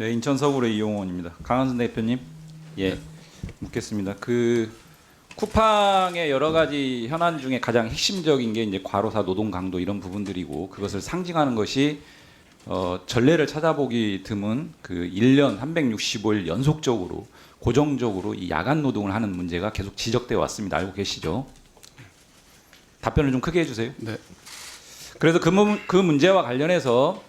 네, 인천 서구의 이용원입니다. 강한순 대표님, 예, 묻겠습니다. 그 쿠팡의 여러 가지 현안 중에 가장 핵심적인 게 이제 과로사, 노동 강도 이런 부분들이고 그것을 상징하는 것이 전례를 찾아보기 드문 그 1년 365일 연속적으로 고정적으로 이 야간 노동을 하는 문제가 계속 지적되어 왔습니다. 알고 계시죠? 답변을 좀 크게 해주세요. 네. 그래서 그 문제와 관련해서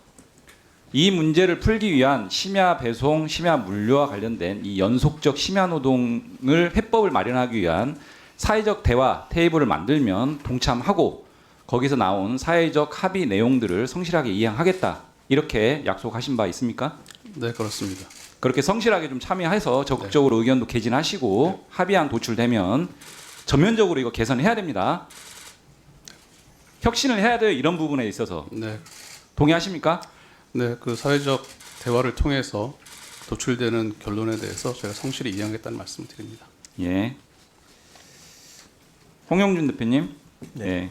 이 문제를 풀기 위한 심야 배송, 심야 물류와 관련된 이 연속적 심야 노동을 해법을 마련하기 위한 사회적 대화 테이블을 만들면 동참하고 거기서 나온 사회적 합의 내용들을 성실하게 이행하겠다. 이렇게 약속하신 바 있습니까? 네, 그렇습니다. 그렇게 성실하게 좀 참여해서 적극적으로 의견도 개진하시고 합의안 도출되면 전면적으로 이거 개선해야 됩니다. 혁신을 해야 돼요. 이런 부분에 있어서. 네. 동의하십니까? 네, 그 사회적 대화를 통해서 도출되는 결론에 대해서 저희가 성실히 이행하겠다는 말씀을 드립니다. 예. 홍영준 대표님. 네. 예.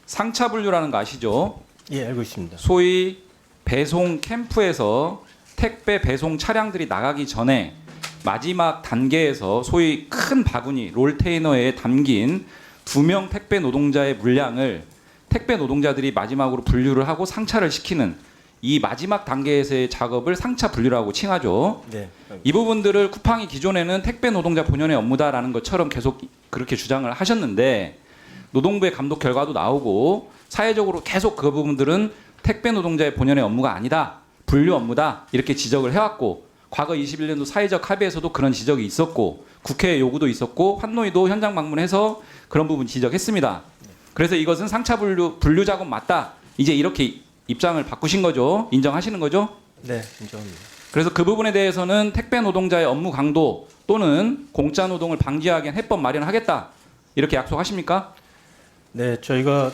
상차 분류라는 거 아시죠? 예, 알고 있습니다. 소위 배송 캠프에서 택배 배송 차량들이 나가기 전에 마지막 단계에서 소위 큰 바구니 롤테이너에 담긴 2명 택배 노동자의 물량을 택배 노동자들이 마지막으로 분류를 하고 상차를 시키는 이 마지막 단계에서의 작업을 상차 분류라고 칭하죠. 네. 이 부분들을 쿠팡이 기존에는 택배 노동자 본연의 업무다라는 것처럼 계속 그렇게 주장을 하셨는데 노동부의 감독 결과도 나오고 사회적으로 계속 그 부분들은 택배 노동자의 본연의 업무가 아니다. 분류 업무다. 이렇게 지적을 해왔고 과거 21년도 사회적 합의에서도 그런 지적이 있었고 국회 요구도 있었고 환노위도 현장 방문해서 그런 부분 지적했습니다. 그래서 이것은 상차 분류 작업 맞다. 이제 이렇게 입장을 바꾸신 거죠. 인정하시는 거죠? 네, 인정합니다. 그래서 그 부분에 대해서는 택배 노동자의 업무 강도 또는 공짜 노동을 방지하기 위한 해법 마련하겠다. 이렇게 약속하십니까? 네, 저희가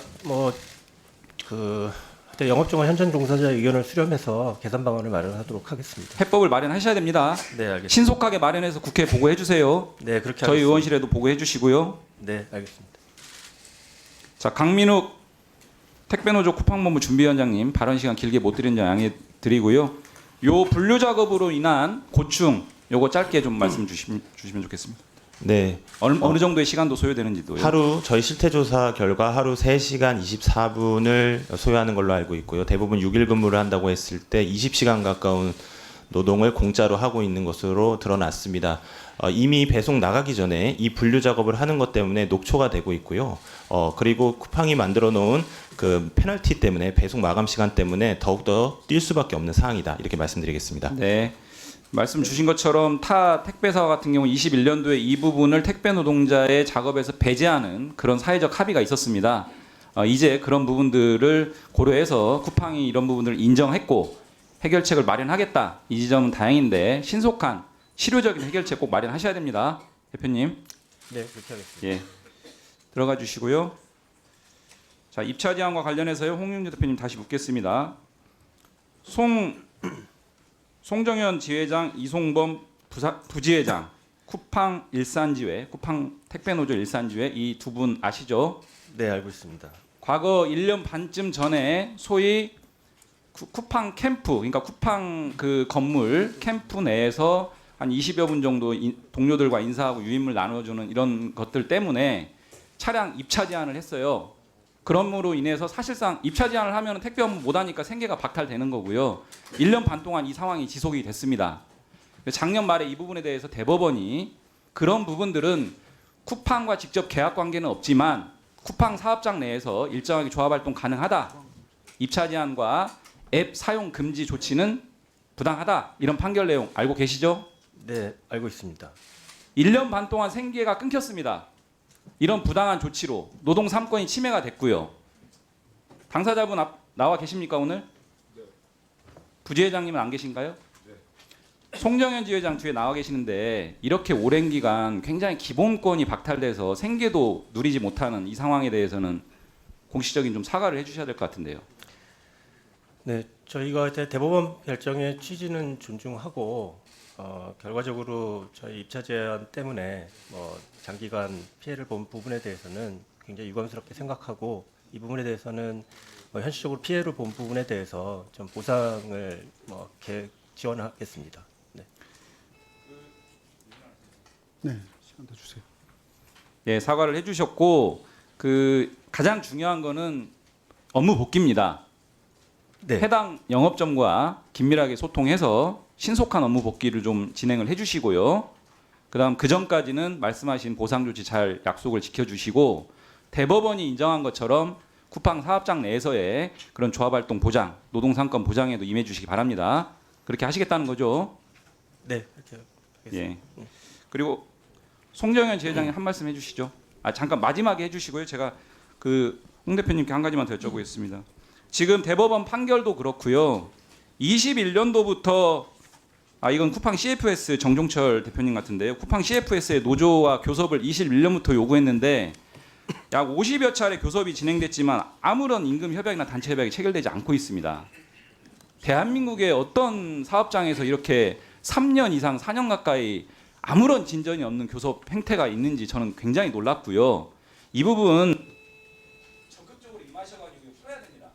영업종합 현장 종사자 의견을 수렴해서 개선 방안을 마련하도록 하겠습니다. 해법을 마련하셔야 됩니다. 네, 알겠습니다. 신속하게 마련해서 국회에 보고해 주세요. 네, 그렇게 저희 하겠습니다. 의원실에도 보고해 주시고요. 네, 알겠습니다. 자, 강민욱 택배노조 쿠팡본부 준비위원장님 발언 시간 길게 못 드린 점 양해 드리고요. 요 분류 작업으로 인한 고충 요거 짧게 좀 말씀 주시면 좋겠습니다. 네. 어느 정도의 시간도 소요되는지도요. 하루 저희 실태조사 결과 하루 3시간 24분을 소요하는 걸로 알고 있고요. 대부분 6일 근무를 한다고 했을 때 20시간 가까운 노동을 공짜로 하고 있는 것으로 드러났습니다. 이미 배송 나가기 전에 이 분류 작업을 하는 것 때문에 녹초가 되고 있고요. 그리고 쿠팡이 만들어 놓은 그 페널티 때문에 배송 마감 시간 때문에 더욱더 뛸 수밖에 없는 상황이다. 이렇게 말씀드리겠습니다. 네. 말씀 주신 것처럼 타 택배사와 같은 경우 21년도에 이 부분을 택배 노동자의 작업에서 배제하는 그런 사회적 합의가 있었습니다. 이제 그런 부분들을 고려해서 쿠팡이 이런 부분들을 인정했고 해결책을 마련하겠다. 이 지점은 다행인데 신속한 실효적인 해결책 꼭 마련하셔야 됩니다. 대표님. 네, 그렇게 하겠습니다. 예. 들어가 주시고요. 자, 입차 제한과 관련해서요. 홍영주 대표님 다시 묻겠습니다. 송정현 지회장, 이송범 부지회장, 쿠팡 일산지회, 쿠팡 택배노조 일산지회 이 두 분 아시죠? 네, 알고 있습니다. 과거 1년 반쯤 전에 소위 쿠팡 캠프, 그러니까 쿠팡 그 건물 캠프 내에서 한 20여 분 정도 동료들과 인사하고 유인물 나눠주는 이런 것들 때문에 차량 입차 제한을 했어요. 그럼으로 인해서 사실상 입차 제한을 하면 택배 업무 못하니까 생계가 박탈되는 거고요. 1년 반 동안 이 상황이 지속이 됐습니다. 작년 말에 이 부분에 대해서 대법원이 그런 부분들은 쿠팡과 직접 계약 관계는 없지만 쿠팡 사업장 내에서 일정하게 조합 활동 가능하다. 입차 제한과 앱 사용 금지 조치는 부당하다. 이런 판결 내용 알고 계시죠? 네, 알고 있습니다. 1년 반 동안 생계가 끊겼습니다. 이런 부당한 조치로 노동 3권이 침해가 됐고요. 당사자분 나와 계십니까 오늘? 네. 부지회장님은 안 계신가요? 네. 송정현 지회장 뒤에 나와 계시는데 이렇게 오랜 기간 굉장히 기본권이 박탈돼서 생계도 누리지 못하는 이 상황에 대해서는 공식적인 좀 사과를 해주셔야 될 것 같은데요. 네, 저희가 이제 대법원 결정의 취지는 존중하고 결과적으로 저희 입차 제한 때문에 장기간 피해를 본 부분에 대해서는 굉장히 유감스럽게 생각하고 이 부분에 대해서는 현실적으로 피해를 본 부분에 대해서 좀 보상을 지원하겠습니다. 네. 네, 시간 더 주세요. 예, 사과를 해주셨고 그 가장 중요한 거는 업무 복귀입니다. 네. 해당 영업점과 긴밀하게 소통해서 신속한 업무 복귀를 좀 진행을 해주시고요. 그다음 그 전까지는 말씀하신 보상 조치 잘 약속을 지켜주시고 대법원이 인정한 것처럼 쿠팡 사업장 내에서의 그런 조합활동 보장, 노동상권 보장에도 임해주시기 바랍니다. 그렇게 하시겠다는 거죠? 네. 그렇게 하겠습니다. 예. 그리고 송정현 지회장님 한 말씀 해주시죠. 아 잠깐 마지막에 해주시고요. 제가 그 홍 대표님께 한 가지만 더 여쭤보겠습니다. 지금 대법원 판결도 그렇고요. 21년도부터 이건 쿠팡 CFS 정종철 대표님 같은데요. 쿠팡 CFS의 노조와 교섭을 21년부터 요구했는데 약 50여 차례 교섭이 진행됐지만 아무런 임금 협약이나 단체 협약이 체결되지 않고 있습니다. 대한민국의 어떤 사업장에서 이렇게 3년 이상 4년 가까이 아무런 진전이 없는 교섭 행태가 있는지 저는 굉장히 놀랐고요. 이 부분 적극적으로 임하셔가지고 풀어야 됩니다.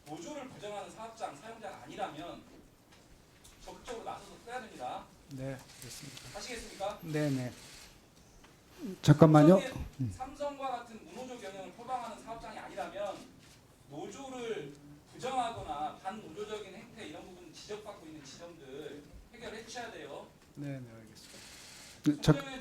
노조를 부정하는 사업장 사용자가 아니라면 적극적으로 나서서 풀어야 됩니다. 네, 됐습니다. 하시겠습니까? 네, 네. 잠깐만요. 삼성과 같은 무노조 경영을 표방하는 사업장이 아니라면 노조를 부정하거나 반노조적인 행태 이런 부분 지적받고 있는 지점들 해결해 주셔야 돼요. 네, 네, 알겠습니다. 네, 송정현